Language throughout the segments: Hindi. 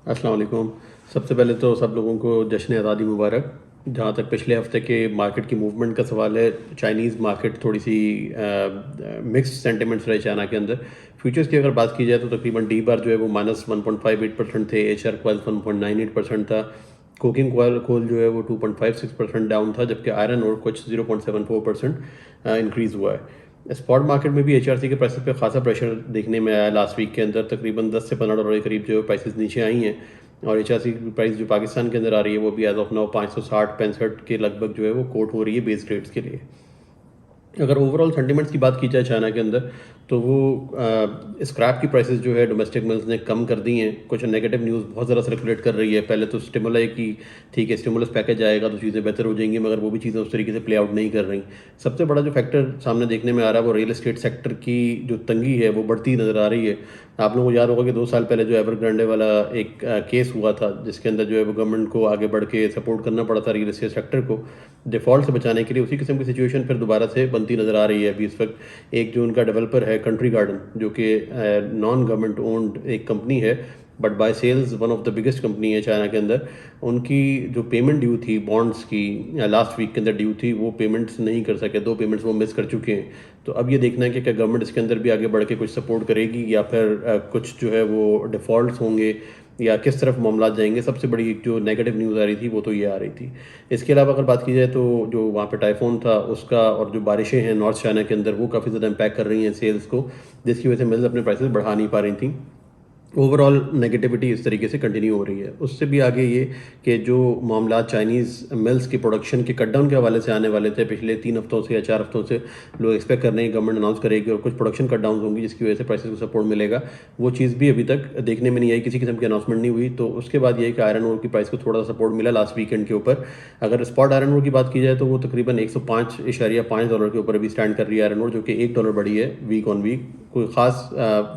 अस्सलाम वालेकुम। सबसे पहले तो सब लोगों को जश्न आज़ादी मुबारक। जहाँ तक पिछले हफ़्ते के मार्केट की मूवमेंट का सवाल है, चाइनीज़ मार्केट थोड़ी सी मिक्स्ड सेंटिमेंट्स रहे चाइना के अंदर। फ्यूचर्स की अगर बात की जाए तो तकरीबन डी बार जो है वो -1.58% थे, एच आर क्वाल 1.98% था, कोकिंग कोल जो है वो 2.56% डाउन था, जबकि आयरन और कुछ 0.74% इंक्रीज़ हुआ है। स्पॉट मार्केट में भी एचआरसी के प्राइसेस पे खासा प्रेशर देखने में आया। लास्ट वीक के अंदर तकरीबन 10 से $15 के करीब जो है प्राइसेस नीचे आई हैं, और एचआरसी की प्राइस जो पाकिस्तान के अंदर आ रही है वो भी एज ऑफ नाउ 560-65 के लगभग जो है वो कोट हो रही है बेस रेट्स के लिए। अगर ओवरऑल सेंटिमेंट्स की बात की जाए चाइना के अंदर, तो वो स्क्रैप की प्राइसेस जो है डोमेस्टिक मिल्स ने कम कर दी हैं। कुछ नेगेटिव न्यूज़ बहुत ज़्यादा सर्कुलेट कर रही है। पहले तो स्टिमुलाई की, ठीक है स्टिमुलस पैकेज आएगा तो चीज़ें बेहतर हो जाएंगी, मगर वो भी चीज़ें उस तरीके से प्ले आउट नहीं कर रही। सबसे बड़ा जो फैक्टर सामने देखने में आ रहा है वो रियल एस्टेट सेक्टर की जो तंगी है वो बढ़ती नज़र आ रही है। आप लोगों को याद होगा कि 2 साल पहले जो एवरग्रांडे वाला एक केस हुआ था, जिसके अंदर जो है वो गवर्नमेंट को आगे बढ़ के सपोर्ट करना पड़ा था रियल एस्टेट सेक्टर को डिफ़ॉल्ट से बचाने के लिए। उसी किस्म की सिचुएशन फिर दोबारा से बनती नज़र आ रही है अभी इस वक्त। एक जो उनका डेवलपर है कंट्री गार्डन, जो कि नॉन गवर्नमेंट ओन्ड एक कंपनी है, but by sales one of the biggest company है चाइना के अंदर। उनकी जो पेमेंट ड्यू थी बॉन्ड्स की, लास्ट वीक के अंदर ड्यू थी, वो पेमेंट्स नहीं कर सके। 2 पेमेंट्स वो मिस कर चुके हैं। तो अब ये देखना है कि क्या गवर्नमेंट इसके अंदर भी आगे बढ़ के कुछ सपोर्ट करेगी, या फिर कुछ जो है वो डिफ़ॉल्ट होंगे, या किस तरफ मामला जाएंगे। सबसे बड़ी एक जो नेगेटिव न्यूज़ आ रही थी वो तो ये आ रही थी। इसके अलावा अगर बात की जाए तो जो वहाँ पे टाइफून था उसका, और जो बारिशें हैं नॉर्थ चाइना के अंदर, वो काफ़ी ज़्यादा इम्पैक्ट कर रही हैं सेल्स को, जिसकी वजह से मिल्स अपने प्राइसेस बढ़ा नहीं पा रही थी। ओवरऑल नेगेटिविटी इस तरीके से कंटिन्यू हो रही है। उससे भी आगे ये कि जो मामला चाइनीज़ मिल्स की प्रोडक्शन के कटडाउन के हवाले से आने वाले थे पिछले 3 हफ्तों से या 4 हफ्तों से, लोग एक्सपेक्ट कर रहे हैं कि गवर्नमेंट अनाउंस करेगी और कुछ प्रोडक्शन कटडाउन होंगी जिसकी वजह से प्राइसेस को सपोर्ट मिलेगा। वो चीज़ भी अभी तक देखने में नहीं आई, किसी किस्म की अनाउंसमेंट नहीं हुई। तो उसके बाद ये कि आयरन ओर की प्राइस को थोड़ा सा सपोर्ट मिला लास्ट वीकेंड के ऊपर। अगर स्पॉट आयरन ओर की बात की जाए तो वो तकरीबन $105.5 के ऊपर अभी स्टैंड कर रही है आयरन ओर, जो कि $1 बढ़ी है वीक ऑन वीक। कोई ख़ास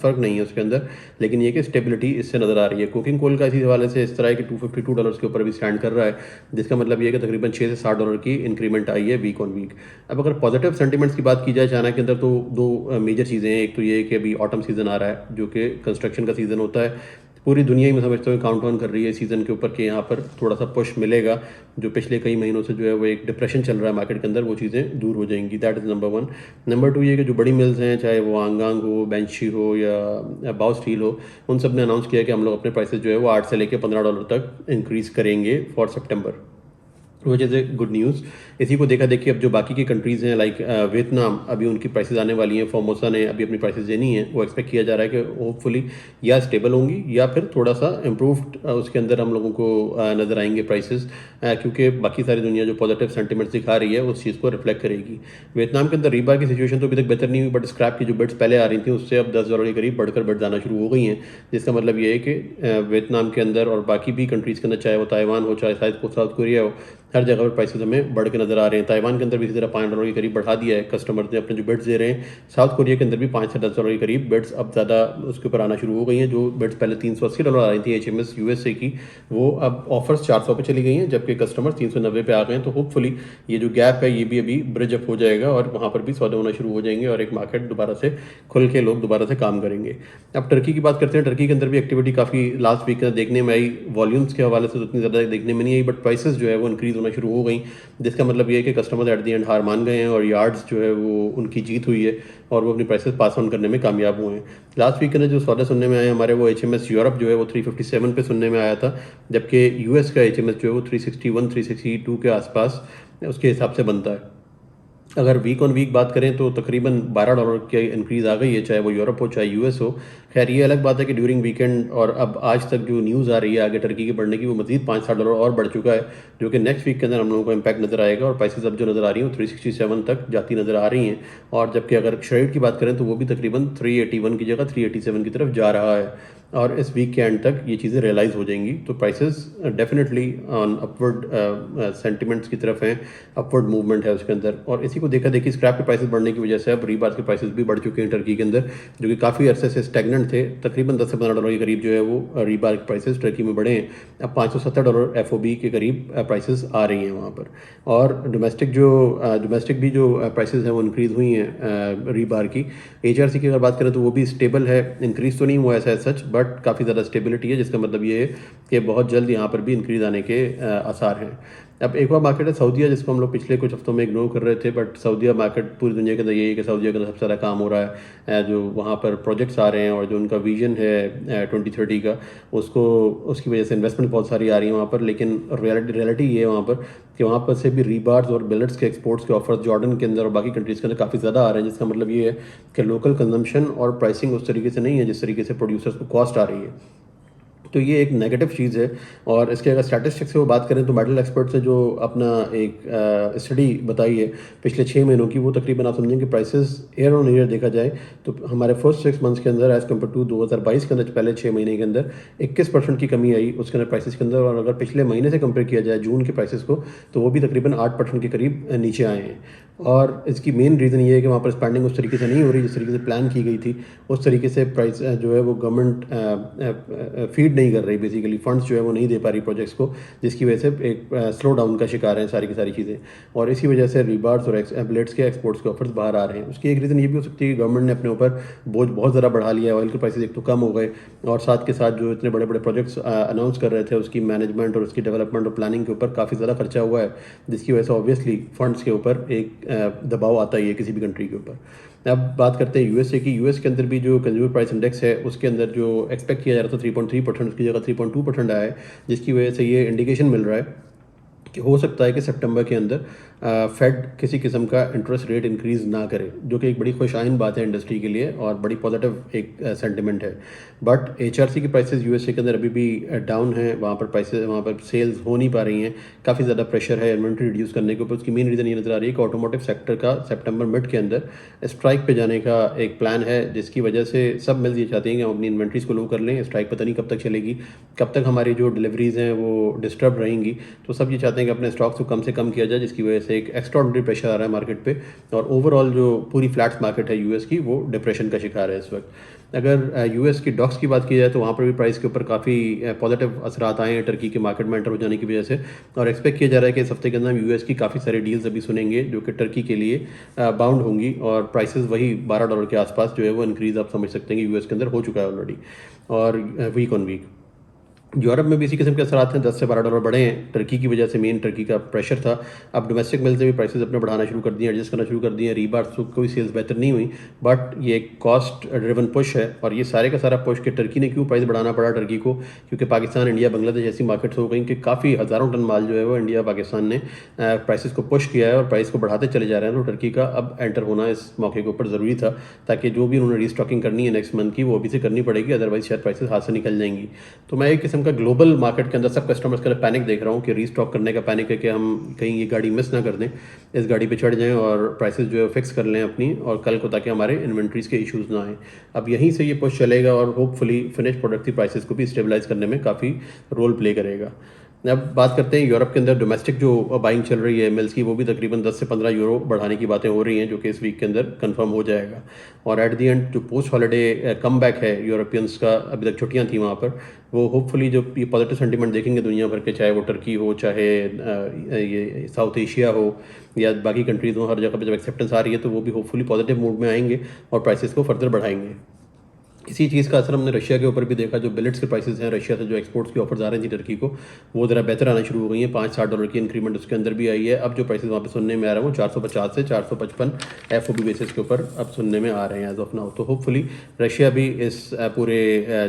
फ़र्क नहीं है उसके अंदर, लेकिन ये कि स्टेबिलिटी इससे नज़र आ रही है। कुकिंग कोल का इसी हवाले से इस तरह है कि $252 के ऊपर भी स्टैंड कर रहा है, जिसका मतलब ये है कि तकरीबन $6 से $7 की इंक्रीमेंट आई है वीक ऑन वीक। अब अगर पॉजिटिव सेंटिमेंट्स की बात की जाए चाइना के अंदर, तो दो मेजर चीज़ें हैं। एक तो ये है कि अभी ऑटम सीज़न आ रहा है, जो कि कंस्ट्रक्शन का सीज़न होता है। पूरी दुनिया ही मैं समझता हूँ काउंट ऑन कर रही है सीज़न के ऊपर कि यहाँ पर थोड़ा सा पुश मिलेगा। जो पिछले कई महीनों से जो है वो एक डिप्रेशन चल रहा है मार्केट के अंदर, वो चीज़ें दूर हो जाएंगी। That is number 1। नंबर 2 ये कि जो बड़ी मिल्स हैं, चाहे वो आंगांग हो, बेंशी हो या बाओ स्टील हो, उन सब ने अनाउंस किया कि हम लोग अपने प्राइसेस जो है वो 8 से लेकर $15 तक इंक्रीज़ करेंगे for September, which is a good news. इसी को देखा देखिए अब जो बाकी की कंट्रीज़ हैं लाइक वियतनाम, अभी उनकी प्राइसेस आने वाली हैं। फॉर्मोसा ने अभी अपनी प्राइसेस देनी है। वो एक्सपेक्ट किया जा रहा है कि होपफुली या स्टेबल होंगी या फिर थोड़ा सा इम्प्रूव्ड उसके अंदर हम लोगों को नज़र आएंगे प्राइसेस, क्योंकि बाकी सारी दुनिया जो पॉजिटिव सेंटिमेंट्स दिखा रही है उस चीज़ को रिफ्लेक्ट करेगी। वियतनाम के अंदर रीबार की सिचुएशन तो अभी तक बेहतर नहीं हुई, बट स्क्रैप की जो बिड्स पहले आ रही थी उससे अब $10 के करीब बढ़कर बिड्स आना शुरू हो गई हैं, जिसका मतलब ये है कि वियतनाम के अंदर और बाकी भी कंट्रीज़ के अंदर, चाहे वो ताइवान हो, चाहे साउथ कोरिया हो, हर जगह पर प्राइसेस हमें बढ़ के नज़र आ रहे हैं। ताइवान के अंदर भी इसी तरह $5 के करीब बढ़ा दिया है कस्टमर्स ने अपने जो बिड्स दे रहे हैं। साउथ कोरिया के अंदर भी $5 से $10 के करीब बिड्स अब ज़्यादा उसके ऊपर आना शुरू हो गई हैं। जो बिड्स पहले $380 आ रही थी HMS USA की, वो अब ऑफर्स 400 पे चली गई हैं, जबकि कस्टमर 390 पे आ गए हैं। तो होपफुली ये जो गैप है ये भी अभी ब्रिज अप हो जाएगा और वहाँ पर भी सौदे होना शुरू हो जाएंगे और एक मार्केट दोबारा से खुल के लोग दोबारा से काम करेंगे। अब टर्की की बात करते हैं। टर्की के अंदर भी एक्टिविटी काफ़ी लास्ट वीक देखने में आई। वॉल्यूम्स के हवाले से तो इतनी ज़्यादा देखने में नहीं आई, बट प्राइसेस जो है वो इंक्रीज़ होना शुरू हो गई, जिसका मतलब ये है कि कस्टमर्स एट दी एंड हार मान गए हैं और यार्ड्स जो है वो उनकी जीत हुई है और वो अपनी प्राइसेस पास ऑन करने में कामयाब हुए हैं। लास्ट वीक के अंदर जो सौदे सुनने में आए हमारे, वो HMS यूरोप जो है वो 357 पे सुनने में आया था, जबकि US का HMS जो है वो 361 362 के आसपास उसके हिसाब से बनता है। अगर वीक ऑन वीक बात करें तो तकरीबन $12 की इंक्रीज़ आ गई है, चाहे वो यूरोप हो चाहे US हो। खैर ये अलग बात है कि ड्यूरिंग वीकेंड और अब आज तक जो न्यूज़ आ रही है आगे टर्की के बढ़ने की, वो मज़ीद $5-7 और बढ़ चुका है, जो कि नेक्स्ट वीक के अंदर हम लोगों को इम्पैक्ट नज़र आएगा। और प्राइसेस अब जो नज़र आ रही हैं वो 367 तक जाती नज़र आ रही हैं। और जबकि अगर शेड की बात करें तो वो भी तकरीबन 381 की जगह 387 की तरफ जा रहा है। और इस वीक के एंड तक ये चीज़ें रियलाइज़ हो जाएंगी। तो prices definitely on upward sentiments की तरफ हैं, अपवर्ड मूवमेंट है उसके अंदर। और इसी को देखा देखी स्क्रैप के प्राइसेस बढ़ने की वजह से अब रीबार के प्राइसेस भी बढ़ चुके हैं टर्की के अंदर, जो कि काफ़ी अरसे से स्टैगनेंट थे। तकरीबन 10 से 15 डॉलर के करीब जो है वो रीबार के प्राइसेस टर्की में बढ़े हैं। अब $570 FOB के करीब प्राइसेस आ रही हैं वहाँ पर। और डोमेस्टिक भी जो प्राइसेस हैं वो इंक्रीज़ हुई हैं रीबार की। HRC की अगर बात करें तो वो भी स्टेबल है, इंक्रीज़ तो नहीं हुआ ऐसा सच, बट काफ़ी ज़्यादा स्टेबिलिटी है, जिसका मतलब ये है कि बहुत जल्द यहाँ पर भी इंक्रीज़ आने के आसार हैं। अब एक और मार्केट है सऊदीया, जिसको हम लोग पिछले कुछ हफ्तों में इग्नोर कर रहे थे, बट सऊदीया मार्केट पूरी दुनिया के अंदर यही है कि सऊदीया के अंदर सबसे ज़्यादा काम हो रहा है। जो वहाँ पर प्रोजेक्ट्स आ रहे हैं और जो उनका विजन है 2030 का, उसकी वजह से इन्वेस्टमेंट बहुत सारी आ रही है वहाँ पर। लेकिन रियलिटी ये है वहाँ पर कि वहाँ पर से भी रीबार्स और बिलेट्स के एक्सपोर्ट्स के ऑफर्स जॉर्डन के अंदर और बाकी कंट्रीज़ के अंदर काफ़ी ज़्यादा आ रहे हैं, जिसका मतलब ये है कि लोकल कंजम्पशन और प्राइसिंग उस तरीके से नहीं है जिस तरीके से प्रोड्यूसर्स को कॉस्ट आ रही है। तो ये एक नेगेटिव चीज़ है। और इसके अगर स्टैटिस्टिक्स से वो बात करें तो मेटल एक्सपर्ट्स ने जो अपना एक स्टडी बताई है पिछले 6 महीनों की, वो तकरीबन आप समझें कि प्राइसेस ईयर ऑन ईयर देखा जाए तो हमारे फर्स्ट 6 मंथ्स के अंदर एज़ कम्पेयर टू 2022 के अंदर पहले 6 महीने के अंदर 21% की कमी आई उसके अंदर प्राइसेस के अंदर। और अगर पिछले महीने से कंपेयर किया जाए जून के प्राइसेस को, तो वो भी तकरीबन 8% के करीब नीचे आए हैं। और इसकी मेन रीज़न ये है कि वहाँ पर स्पेंडिंग उस तरीके से नहीं हो रही जिस तरीके से प्लान की गई थी। उस तरीके से प्राइस जो है वो गवर्नमेंट फीड नहीं कर रही, बेसिकली फंड्स जो है वो नहीं दे पा रही प्रोजेक्ट्स को, जिसकी वजह से एक स्लो डाउन का शिकार है सारी की सारी चीज़ें। और इसी वजह से रीबार्स और बिलेट्स के एक्सपोर्ट्स के ऑफर्स बाहर आ रहे हैं। उसकी एक रीज़न ये भी हो सकती है कि गवर्नमेंट ने अपने ऊपर बोझ बहुत ज़्यादा बढ़ा लिया है, ऑयल के प्राइसेस एक तो कम हो गए, और साथ के साथ जो इतने बड़े बड़े प्रोजेक्ट्स अनाउंस कर रहे थे उसकी मैनेजमेंट और उसकी डेवलपमेंट और प्लानिंग के ऊपर काफ़ी ज़्यादा खर्चा हुआ है, जिसकी वजह से ऑब्वियसली फंड्स के ऊपर एक दबाव आता ही है किसी भी कंट्री के ऊपर। अब बात करते हैं यूएसए की। यूएस के अंदर भी जो कंज्यूमर प्राइस इंडेक्स है उसके अंदर जो एक्सपेक्ट किया जा रहा था 3.3%, उसकी जगह 3.2% आया है, जिसकी वजह से ये इंडिकेशन मिल रहा है कि हो सकता है कि सितंबर के अंदर फेड किसी किस्म का इंटरेस्ट रेट इंक्रीज़ ना करे, जो कि एक बड़ी खुशाइन बात है इंडस्ट्री के लिए और बड़ी पॉजिटिव एक सेंटिमेंट है। बट एचआरसी की प्राइसेस यूएसए के अंदर अभी भी डाउन है, वहाँ पर सेल्स हो नहीं पा रही हैं, काफ़ी ज़्यादा प्रेशर है इन्वेंट्री रिड्यूस करने के ऊपर। उसकी मेन रीज़न ये नज़र आ रही है कि ऑटोमोटिव सेक्टर का सितंबर मिड के अंदर स्ट्राइक पे जाने का एक प्लान है, जिसकी वजह से सब मिल्स ये चाहती हैं कि हम अपनी इन्वेंट्रीज को लो कर लें। स्ट्राइक पता नहीं कब तक चलेगी, कब तक हमारी जो डिलीवरीज हैं वो डिस्टर्ब रहेंगी, तो सब ये चाहते हैं कि अपने स्टॉक्स को कम से कम किया जाए, जिसकी वजह से एक एक्स्ट्राऑर्डिनरी प्रेशर आ रहा है मार्केट पे। और ओवरऑल जो पूरी फ्लैट्स मार्केट है यूएस की, वो डिप्रेशन का शिकार है इस वक्त। अगर यूएस की डॉक्स की बात की जाए तो वहाँ पर भी प्राइस के ऊपर काफ़ी पॉजिटिव असरात आए हैं टर्की के मार्केट में एंटर हो जाने की वजह से। और एक्सपेक्ट किया जा रहा है कि इस हफ्ते के अंदर हम यूएस की काफ़ी सारी डील्स अभी सुनेंगे जो कि टर्की के लिए बाउंड होंगी, और प्राइसेस वही $12 के आसपास जो है वो इंक्रीज़ आप समझ सकते हैं कि यूएस के अंदर हो चुका है ऑलरेडी, और वीक ऑन वीक। यूरोप में भी इसी किस्म के असरात हैं, 10 से $12 बढ़े हैं टर्की की वजह से, मेन टर्की का प्रेशर था। अब डोमेस्टिक मिल्स ने भी प्राइसेस अपने बढ़ाना शुरू कर दिए, एडजस्ट करना शुरू कर दिए। रीबार तो कोई सेल्स बेहतर नहीं हुई, बट ये एक कॉस्ट ड्रिवन पुश है। और ये सारे का सारा पुश कि टर्की ने क्यों प्राइस बढ़ाना पड़ा टर्की को, क्योंकि पाकिस्तान, इंडिया, बांग्लादेश ऐसी मार्केट्स हो गई कि काफ़ी हज़ारों टन माल जो है वो इंडिया पाकिस्तान ने प्राइसेस को पुश किया है और प्राइस को बढ़ाते चले जा रहे हैं। तो टर्की का अब एंटर होना इस मौके के ऊपर ज़रूरी था, ताकि जो भी उन्होंने रीस्टॉकिंग करनी है नेक्स्ट मंथ की, वो अभी से करनी पड़ेगी, अदरवाइज शायद प्राइसेस हाथ से निकल जाएंगी। तो मैं एक किस्म का ग्लोबल मार्केट के अंदर सब कस्टमर्स का पैनिक देख रहा हूँ कि रीस्टॉक करने का पैनिक है कि हम कहीं ये गाड़ी मिस ना कर दें, इस गाड़ी पे चढ़ जाएं और प्राइसेस जो है फिक्स कर लें अपनी और कल को, ताकि हमारे इन्वेंट्रीज के इश्यूज ना आए। अब यहीं से ये पुश चलेगा और होपफुली फिनिश प्रोडक्ट की प्राइसेस को भी स्टेबलाइज करने में काफ़ी रोल प्ले करेगा। अब बात करते हैं यूरोप के अंदर डोमेस्टिक जो बाइंग चल रही है मिल्स की, वो भी तकरीबन 10 से 15 यूरो बढ़ाने की बातें हो रही हैं, जो कि इस वीक के अंदर कंफर्म हो जाएगा। और एट दी एंड जो पोस्ट हॉलीडे कम बैक है यूरोपियंस का, अभी तक छुट्टियां थी वहाँ पर, वो होपफुली जो ये पॉजिटिव सेंटीमेंट देखेंगे दुनिया भर के, चाहे वो टर्की हो, चाहे ये साउथ एशिया हो या बाकी कंट्रीज़ हो, हर जगह पर जब एक्सेप्टेंस आ रही है तो वो भी होपफुली पॉजिटिव मूड में आएंगे और प्राइसेस को फर्दर बढ़ाएंगे। इसी चीज़ का असर हमने रशिया के ऊपर भी देखा। जो बिलेट्स के प्राइसेस हैं, रशिया से जो एक्सपोर्ट्स की ऑफर्स आ रही थी टर्की को, वो ज़रा बेहतर आना शुरू हो गई हैं। $5-7 की इंक्रीमेंट उसके अंदर भी आई है। अब जो प्राइसेस वहाँ पे सुनने में आ रहे हैं वो 450 से 455 FOB बेसिस के ऊपर अब सुनने में आ रहे हैं एज ऑफ नाउ। तो होपफुली रशिया भी इस पूरे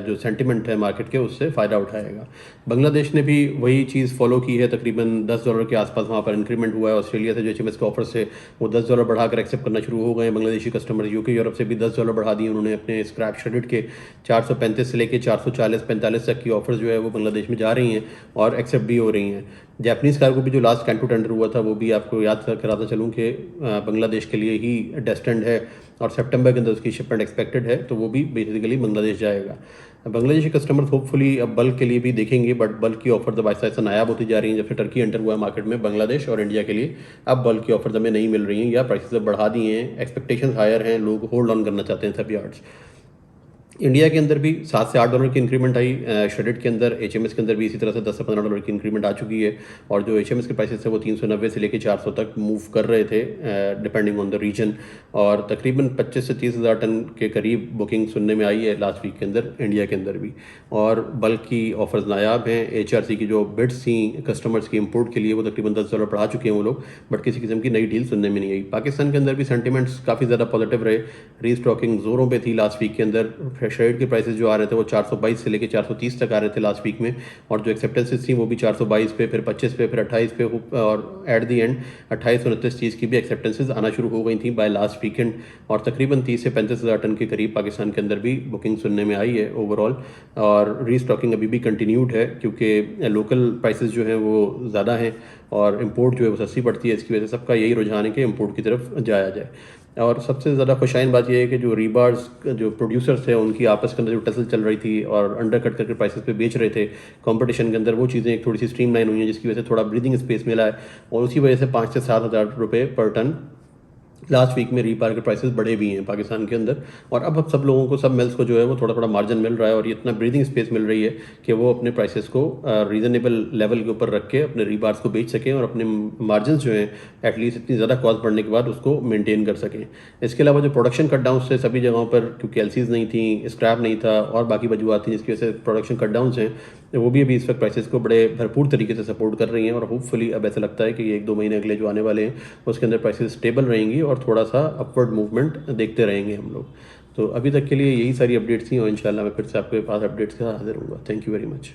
जो सेंटिमेंट है मार्केट के, उससे फ़ायदा उठाएगा। बांग्लादेश ने भी वही चीज़ फॉलो की है, तकरीबन $10 के आसपास वहाँ पर इंक्रीमेंट हुआ है। ऑस्ट्रेलिया से जो HMS के ऑफर्स थे वो $10 बढ़ाकर एक्सेप्ट करना शुरू हो गए हैं बांग्लादेशी कस्टमर। यूके यूरोप से भी $10 बढ़ा दिए उन्होंने अपने स्क्रैप श्रेडेड के। 435 से लेके 440-45 तक की ऑफर्स जो है वो बांग्लादेश में जा रही हैं और एक्सेप्ट भी हो रही हैं। जापानीज़ कार को भी जो लास्ट कैंटू टेंडर हुआ था, वो भी आपको याद कराता चलूँ कि बांग्लादेश के लिए ही डेस्टिन्ड है और सितंबर के अंदर उसकी शिपमेंट एक्सपेक्टेड है, तो वो भी बेसिकली बांग्लादेश जाएगा। बांग्लादेशी कस्टमर्स होपफुली अब बल्क के लिए भी देखेंगे, बट बल्क की ऑफर तो आहिस्ता आहिस्ता नायाब होती जा रही हैं। जब से टर्की एंटर हुआ है मार्केट में बांग्लादेश और इंडिया के लिए, अब बल्क की ऑफर्स हमें नहीं मिल रही हैं या प्राइसेस अब बढ़ा दिए हैं, एक्सपेक्टेशंस हायर हैं, लोग होल्ड ऑन करना चाहते हैं सब यार्ड्स। इंडिया के अंदर भी $7 से $8 की इंक्रीमेंट आई, श्रेडेड के अंदर, एचएमएस के अंदर भी इसी तरह से $10 से $15 की इंक्रीमेंट आ चुकी है। और जो एचएमएस के प्राइसेस थे वो 390 से लेकर 400 तक मूव कर रहे थे डिपेंडिंग ऑन द रीजन। और तकरीबन 25 से 30 हज़ार टन के करीब बुकिंग सुनने में आई है लास्ट वीक के अंदर इंडिया के अंदर भी। और बल्क की ऑफर्स नायाब हैं। एचआरसी की जो बिड्स थी कस्टमर्स की इंपोर्ट के लिए वो तकरीबन $10 बढ़ा चुके हैं वो लोग, बट किसी किस्म की नई डील सुनने में नहीं आई। पाकिस्तान के अंदर भी सेंटिमेंट्स काफ़ी ज़्यादा पॉजिटिव रहे, रीस्टॉकिंग जोरों पे थी लास्ट वीक के अंदर। श्रेड के प्राइसेस जो आ रहे थे वो 422 से लेकर 430 तक आ रहे थे लास्ट वीक में, और जो एक्सेप्टेंसेस थी वो भी 422 पे, फिर 25 पे, फिर 28 पे, और एट दी एंड 28-29 चीज़ की भी एक्सेप्टेंसेस आना शुरू हो गई थी बाय लास्ट वीकेंड। और तकरीबन 30 से 35 हज़ार टन के करीब पाकिस्तान के अंदर भी बुकिंग सुनने में आई है ओवरऑल। और रीस्टॉकिंग अभी भी कंटिन्यूड है क्योंकि लोकल प्राइसेस जो हैं वो ज़्यादा हैं और इम्पोर्ट जो है वो सस्ती पड़ती है। इसकी वजह से सबका यही रुझान है कि इम्पोर्ट की तरफ जाया जाए। और सबसे ज़्यादा खुशाइन बात यह है कि जो रीबार्स जो प्रोड्यूसर्स थे उनकी आपस के अंदर जो टसल चल रही थी और अंडर कट करके प्राइसेस पे बेच रहे थे कंपटीशन के अंदर, वो चीज़ें एक थोड़ी सी स्ट्रीमलाइन हुई हैं, जिसकी वजह से थोड़ा ब्रीदिंग स्पेस मिला है। और उसी वजह से 5 से 7 हज़ार रुपये पर टन लास्ट वीक में रीपार के प्राइसेस बढ़े भी हैं पाकिस्तान के अंदर। और अब सब लोगों को, सब मिल्स को जो है वो थोड़ा थोड़ा मार्जिन मिल रहा है और ये इतना ब्रीदिंग स्पेस मिल रही है कि वो अपने प्राइसेस को रीज़नेबल लेवल के ऊपर रख के अपने रीबार्स को बेच सकें और अपने मार्जिन जो हैं एटलीस्ट इतनी ज़्यादा कॉस्ट बढ़ने के बाद उसको मेंटेन कर सकें। इसके अलावा जो प्रोडक्शन कट डाउन से सभी जगहों पर, क्योंकि एलसीज नहीं थी, स्क्रैप नहीं था और बाकी वजूहत थी जिसकी वजह से प्रोडक्शन कट डाउन हैं, वो भी अभी इस वक्त प्राइसेस को बड़े भरपूर तरीके से सपोर्ट कर रही हैं। और होपफुली अब ऐसा लगता है कि ये 1-2 महीने अगले जो आने वाले हैं उसके अंदर प्राइसेस स्टेबल रहेंगी और थोड़ा सा अपवर्ड मूवमेंट देखते रहेंगे हम लोग। तो अभी तक के लिए यही सारी अपडेट्स थी और इंशाल्लाह मैं फिर से आपके पास अपडेट्स के साथ हाजिर हूँगा। Thank you very much.